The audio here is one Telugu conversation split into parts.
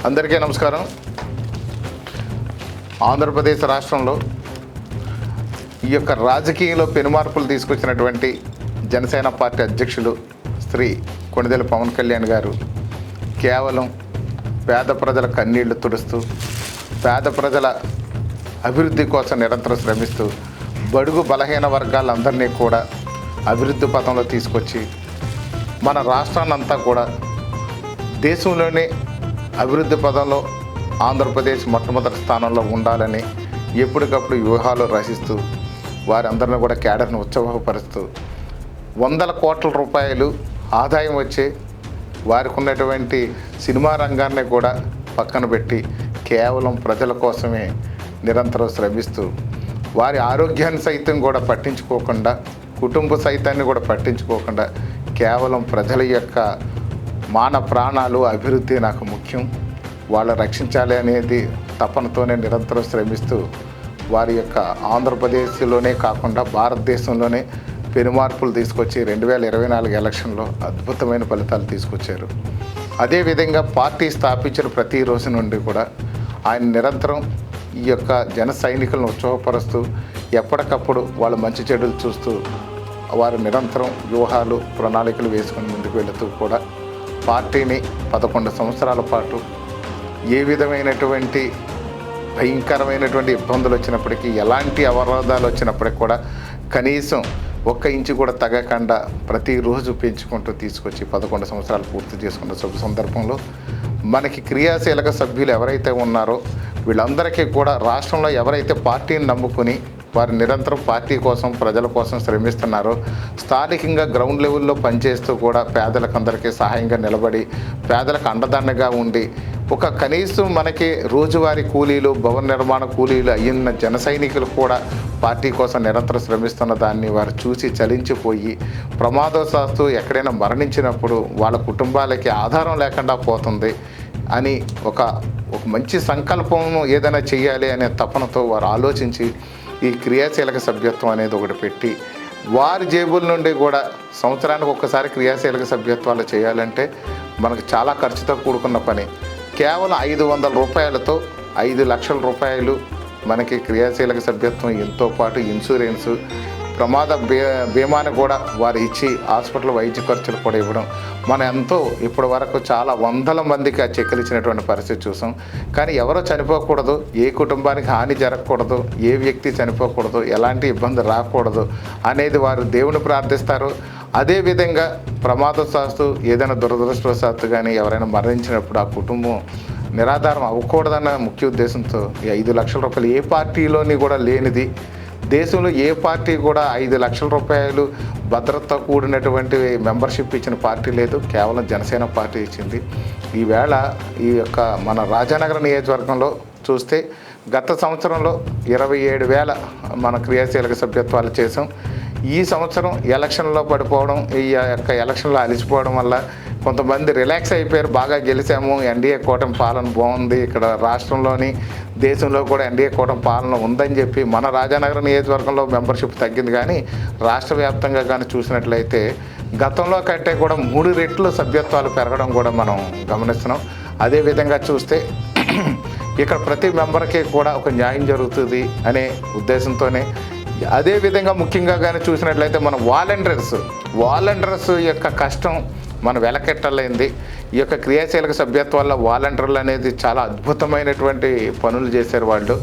అందరికీ నమస్కారం. ఆంధ్రప్రదేశ్ రాష్ట్రంలో ఈ యొక్క రాజకీయంలో పెనుమార్పులు తీసుకొచ్చినటువంటి జనసేన పార్టీ అధ్యక్షులు శ్రీ కొణిదెల పవన్ కళ్యాణ్ గారు కేవలం పేద ప్రజల కన్నీళ్లు తుడుస్తూ పేద ప్రజల అభివృద్ధి కోసం నిరంతరం శ్రమిస్తూ బడుగు బలహీన వర్గాలందరినీ కూడా అభివృద్ధి పథంలో తీసుకొచ్చి మన రాష్ట్రాన్నంతా కూడా దేశంలోనే అభివృద్ధి పదంలో ఆంధ్రప్రదేశ్ మొట్టమొదటి స్థానంలో ఉండాలని ఎప్పటికప్పుడు వ్యూహాలు రచిస్తూ వారందరినీ కూడా క్యాడర్ను ఉత్సవపరుస్తూ వందల కోట్ల రూపాయలు ఆదాయం వచ్చే వారికి ఉన్నటువంటి సినిమా రంగాన్ని కూడా పక్కన పెట్టి కేవలం ప్రజల కోసమే నిరంతరం శ్రమిస్తూ వారి ఆరోగ్యాన్ని సైతం కూడా పట్టించుకోకుండా కుటుంబ సైతాన్ని కూడా పట్టించుకోకుండా కేవలం ప్రజల యొక్క మాన ప్రాణాలు అభివృద్ధి నాకు ముఖ్యం, వాళ్ళు రక్షించాలి అనేది తపనతోనే నిరంతరం శ్రమిస్తూ వారి యొక్క ఆంధ్రప్రదేశ్లోనే కాకుండా భారతదేశంలోనే పెనుమార్పులు తీసుకొచ్చి 2024 ఎలక్షన్లో అద్భుతమైన ఫలితాలు తీసుకొచ్చారు. అదేవిధంగా పార్టీ స్థాపించిన ప్రతిరోజు నుండి కూడా ఆయన నిరంతరం ఈ యొక్క జన సైనికులను ఉత్సాహపరుస్తూ ఎప్పటికప్పుడు వాళ్ళ మంచి చెడులు చూస్తూ వారు నిరంతరం వ్యూహాలు ప్రణాళికలు వేసుకుని ముందుకు వెళుతూ కూడా పార్టీని 11 సంవత్సరాల పాటు ఏ విధమైనటువంటి భయంకరమైనటువంటి ఇబ్బందులు వచ్చినప్పటికీ, ఎలాంటి అవరోధాలు వచ్చినప్పటికీ కూడా కనీసం 1 ఇంచు కూడా తగ్గకుండా ప్రతిరోజు పెంచుకుంటూ తీసుకొచ్చి 11 సంవత్సరాలు పూర్తి చేసుకున్న శుభ సందర్భంలో మనకి క్రియాశీలక సభ్యులు ఎవరైతే ఉన్నారో వీళ్ళందరికీ కూడా రాష్ట్రంలో ఎవరైతే పార్టీని నమ్ముకుని వారు నిరంతరం పార్టీ కోసం ప్రజల కోసం శ్రమిస్తున్నారో, స్థానికంగా గ్రౌండ్ లెవెల్లో పనిచేస్తూ కూడా పేదలకు అందరికీ సహాయంగా నిలబడి పేదలకు అండదండగా ఉండి ఒక కనీసం మనకి రోజువారీ కూలీలు భవన నిర్మాణ కూలీలు అయిన జన సైనికులు కూడా పార్టీ కోసం నిరంతరం శ్రమిస్తున్న దాన్ని వారు చూసి చలించిపోయి ప్రమాదవశాత్తు ఎక్కడైనా మరణించినప్పుడు వాళ్ళ కుటుంబాలకి ఆధారం లేకుండా పోతుంది అని ఒక మంచి సంకల్పం ఏదైనా చేయాలి అనే తపనతో వారు ఆలోచించి ఈ క్రియాశీలక సభ్యత్వం అనేది ఒకటి పెట్టి వారి జేబుల నుండి కూడా సంవత్సరానికి ఒక్కసారి క్రియాశీలక సభ్యత్వాలు చేయాలంటే మనకు చాలా ఖర్చుతో కూడుకున్న పని. కేవలం 500 రూపాయలతో 5 లక్షల రూపాయలు మనకి క్రియాశీలక సభ్యత్వం, ఎంతో పాటు ఇన్సూరెన్సు, ప్రమాద బీమాని కూడా వారు ఇచ్చి హాస్పిటల్ వైద్య ఖర్చులు కూడా ఇవ్వడం మనం ఎంతో ఇప్పటి వరకు చాలా వందల మందికి ఆ చెక్కులు ఇచ్చినటువంటి పరిస్థితి చూసాం. కానీ ఎవరో చనిపోకూడదు, ఏ కుటుంబానికి హాని జరగకూడదు, ఏ వ్యక్తి చనిపోకూడదు, ఎలాంటి ఇబ్బంది రాకూడదు అనేది వారు దేవుని ప్రార్థిస్తారు. అదేవిధంగా ప్రమాదవశాత్తు ఏదైనా దురదృష్టవశాత్తు కానీ ఎవరైనా మరణించినప్పుడు ఆ కుటుంబం నిరాధారం అవ్వకూడదన్న ముఖ్య ఉద్దేశంతో ఈ 5 లక్షల రూపాయలు ఏ పార్టీలోని కూడా లేనిది, దేశంలో ఏ పార్టీ కూడా 5 లక్షల రూపాయలు భద్రత కూడినటువంటి మెంబర్షిప్ ఇచ్చిన పార్టీ లేదు, కేవలం జనసేన పార్టీ ఇచ్చింది. ఈవేళ ఈ యొక్క మన రాజానగరం నియోజకవర్గంలో చూస్తే గత సంవత్సరంలో 27,000 మన క్రియాశీలక సభ్యత్వాలు చేసాం. ఈ సంవత్సరం ఎలక్షన్లో పడిపోవడం, ఈ యొక్క ఎలక్షన్లో అలిసిపోవడం వల్ల కొంతమంది రిలాక్స్ అయిపోయారు. బాగా గెలిచాము, ఎన్డీఏ కూటమి పాలన బాగుంది, ఇక్కడ రాష్ట్రంలోని దేశంలో కూడా ఎన్డీఏ కూటమి పాలన ఉందని చెప్పి మన రాజానగరం నియోజకవర్గంలో మెంబర్షిప్ తగ్గింది. కానీ రాష్ట్ర వ్యాప్తంగా కానీ చూసినట్లయితే గతంలో కంటే కూడా 3 రెట్లు సభ్యత్వాలు పెరగడం కూడా మనం గమనిస్తున్నాం. అదేవిధంగా చూస్తే ఇక్కడ ప్రతి మెంబర్కి కూడా ఒక న్యాయం జరుగుతుంది అనే ఉద్దేశంతోనే, అదేవిధంగా ముఖ్యంగా కానీ చూసినట్లయితే మన వాలంటీర్స్ యొక్క కష్టం మన వెలకెట్టలేంది. ఈ యొక్క క్రియాశీలక సభ్యత్వాల్లో వాలంటీర్లు అనేది చాలా అద్భుతమైనటువంటి పనులు చేశారు వాళ్ళు.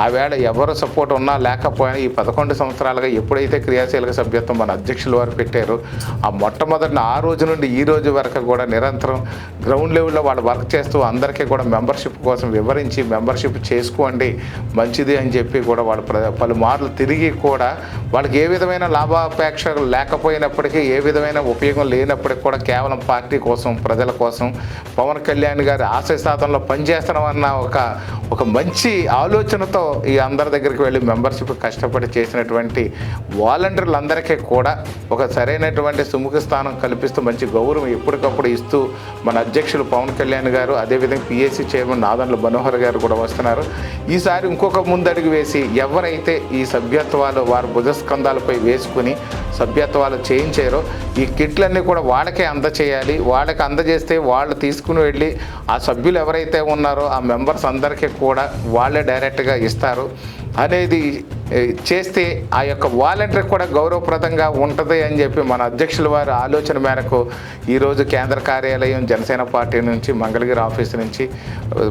ఆవేళ ఎవరు సపోర్ట్ ఉన్నా లేకపోయినా ఈ 11 సంవత్సరాలుగా ఎప్పుడైతే క్రియాశీలక సభ్యత్వం మన అధ్యక్షుల వారు పెట్టారో ఆ మొట్టమొదటి ఆ రోజు నుండి ఈ రోజు వరకు కూడా నిరంతరం గ్రౌండ్ లెవెల్లో వాళ్ళు వర్క్ చేస్తూ అందరికీ కూడా మెంబర్షిప్ కోసం వివరించి మెంబర్షిప్ చేసుకోండి మంచిది అని చెప్పి కూడా వాళ్ళు పలుమార్లు తిరిగి కూడా వాళ్ళకి ఏ విధమైన లాభాపేక్ష లేకపోయినప్పటికీ, ఏ విధమైన ఉపయోగం లేనప్పటికీ కూడా కేవలం పార్టీ కోసం ప్రజల కోసం పవన్ కళ్యాణ్ గారి ఆశయ సాధనలో పనిచేస్తున్నామన్న ఒక మంచి ఆలోచనతో ఈ అందరి దగ్గరికి వెళ్ళి మెంబర్షిప్ కష్టపడి చేసినటువంటి వాలంటీర్లందరికీ కూడా ఒక సరైనటువంటి సుముఖ స్థానం కల్పిస్తూ మంచి గౌరవం ఎప్పటికప్పుడు ఇస్తూ మన అధ్యక్షులు పవన్ కళ్యాణ్ గారు, అదేవిధంగా పిఎస్సి చైర్మన్ నాదెండ్ల మనోహర్ గారు కూడా వస్తున్నారు. ఈసారి ఇంకొక ముందడుగు వేసి ఎవరైతే ఈ సభ్యత్వాలు వారి భుజస్కంధాలపై వేసుకుని సభ్యత్వాలు చేయించారో ఈ కిట్లన్నీ కూడా వాళ్ళకే అందచేయాలి. వాళ్ళకి అందజేస్తే వాళ్ళు తీసుకుని వెళ్ళి ఆ సభ్యులు ఎవరైతే ఉన్నారో ఆ మెంబర్స్ అందరికీ కూడా వాళ్ళే డైరెక్ట్గా ఇస్తారు అనేది చేస్తే ఆ యొక్క వాలంటీర్ కూడా గౌరవప్రదంగా ఉంటుంది అని చెప్పి మన అధ్యక్షుల వారి ఆలోచన మేరకు ఈరోజు కేంద్ర కార్యాలయం జనసేన పార్టీ నుంచి మంగళగిరి ఆఫీస్ నుంచి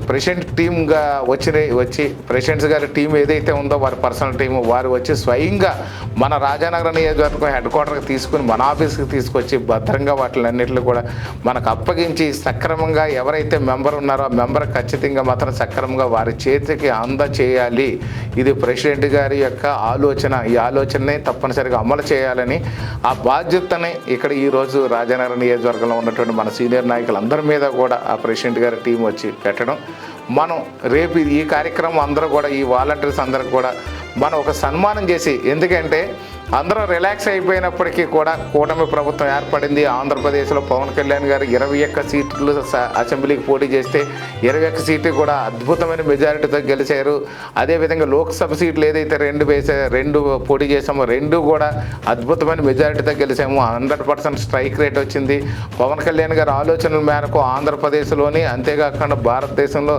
ప్రెసిడెంట్ టీమ్గా వచ్చి ప్రెసిడెంట్స్ గారి టీం ఏదైతే ఉందో వారి పర్సనల్ టీము వారు వచ్చి స్వయంగా మన రాజానగరం నియోజకవర్గం హెడ్ క్వార్టర్కి తీసుకుని మన ఆఫీస్కి తీసుకొచ్చి భద్రంగా వాటిలన్నింటినీ కూడా మనకు అప్పగించి సక్రమంగా ఎవరైతే మెంబర్ ఉన్నారో ఆ మెంబర్ ఖచ్చితంగా మాత్రం సక్రమంగా వారి చేతికి అందచేయాలి. ఇది ప్రెసిడెంట్ గారి యొక్క ఆలోచన. ఈ ఆలోచనని తప్పనిసరిగా అమలు చేయాలని ఆ బాధ్యతని ఇక్కడ ఈరోజు రాజానగరం నియోజకవర్గంలో ఉన్నటువంటి మన సీనియర్ నాయకులందరి మీద కూడా ఆ ప్రెసిడెంట్ గారి టీం వచ్చి పెట్టడం, మనం రేపు ఈ కార్యక్రమం అందరూ కూడా ఈ వాలంటీర్స్ అందరికి కూడా మనం ఒక సన్మానం చేసి, ఎందుకంటే అందరూ రిలాక్స్ అయిపోయినప్పటికీ కూడా కూటమి ప్రభుత్వం ఏర్పడింది. ఆంధ్రప్రదేశ్లో పవన్ కళ్యాణ్ గారు 21 సీట్లు అసెంబ్లీకి పోటీ చేస్తే 21 సీట్లు కూడా అద్భుతమైన మెజారిటీతో గెలిచారు. అదేవిధంగా లోక్సభ సీట్లు ఏదైతే 2 పోటీ చేసామో 2 కూడా అద్భుతమైన మెజారిటీతో గెలిచాము. 100% స్ట్రైక్ రేట్ వచ్చింది. పవన్ కళ్యాణ్ గారి ఆలోచనల మేరకు ఆంధ్రప్రదేశ్లోని అంతేకాకుండా భారతదేశంలో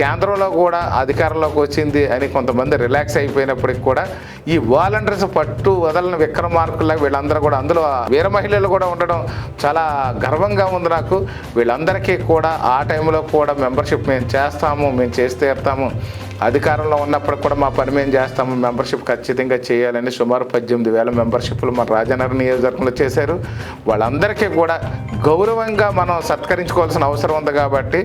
కేంద్రంలో కూడా అధికారంలోకి వచ్చింది అని కొంతమంది రిలాక్స్ అయిపోయినప్పటికి కూడా ఈ వాలంటీర్స్ పట్టు వదలని విక్రమార్కుల్లాగా వీళ్ళందరూ కూడా, అందులో వీర మహిళలు కూడా ఉండడం చాలా గర్వంగా ఉంది నాకు. వీళ్ళందరికీ కూడా ఆ టైంలో కూడా మెంబర్షిప్ మేము చేస్తాము, మేము చేసి తీరుతాము, అధికారంలో ఉన్నప్పుడు కూడా మా పని మేము చేస్తాము, మెంబర్షిప్ ఖచ్చితంగా చేయాలని సుమారు 18,000 మెంబర్షిప్లు మన రాజానగరం నియోజకవర్గంలో చేశారు. వాళ్ళందరికీ కూడా గౌరవంగా మనం సత్కరించుకోవాల్సిన అవసరం ఉంది. కాబట్టి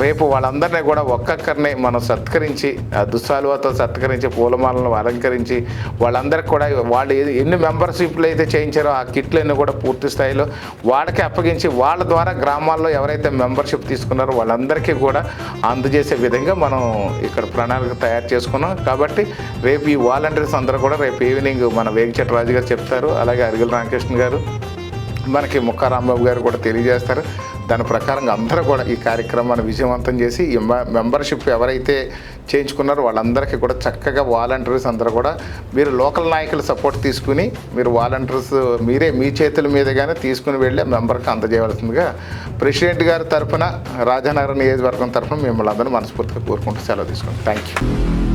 రేపు వాళ్ళందరినీ కూడా ఒక్కొక్కరిని మనం సత్కరించి దుస్సాలువతో సత్కరించి పూలమాలను అలంకరించి వాళ్ళందరికీ కూడా వాళ్ళు ఎన్ని మెంబర్షిప్లు అయితే చేయించారో ఆ కిట్లన్నీ కూడా పూర్తి స్థాయిలో వాళ్ళకి అప్పగించి వాళ్ళ ద్వారా గ్రామాల్లో ఎవరైతే మెంబర్షిప్ తీసుకున్నారో వాళ్ళందరికీ కూడా అందజేసే విధంగా మనం ఇక్కడ ప్రణాళిక తయారు చేసుకున్నాం. కాబట్టి రేపు ఈ వాలంటీర్స్ అందరూ కూడా రేపు ఈవినింగ్ మన వేగిచెట్టి రాజు గారు చెప్తారు, అలాగే అరిగల రామకృష్ణ గారు, మనకి ముక్కా రాంబాబు గారు కూడా తెలియజేస్తారు. దాని ప్రకారంగా అందరూ కూడా ఈ కార్యక్రమాన్ని విజయవంతం చేసి ఈ మెంబర్షిప్ ఎవరైతే చేయించుకున్నారో వాళ్ళందరికీ కూడా చక్కగా వాలంటీర్స్ అందరూ కూడా మీరు లోకల్ నాయకుల సపోర్ట్ తీసుకుని మీరు వాలంటీర్స్ మీరే మీ చేతుల మీదుగానే తీసుకుని వెళ్ళి మెంబర్కి అందజేయవలసిందిగా ప్రెసిడెంట్ గారి తరఫున రాజానగరం నియోజకవర్గం తరఫున మిమ్మల్ని అందరూ మనస్ఫూర్తిగా కోరుకుంటూ సెలవు తీసుకుంటాం. Thank you.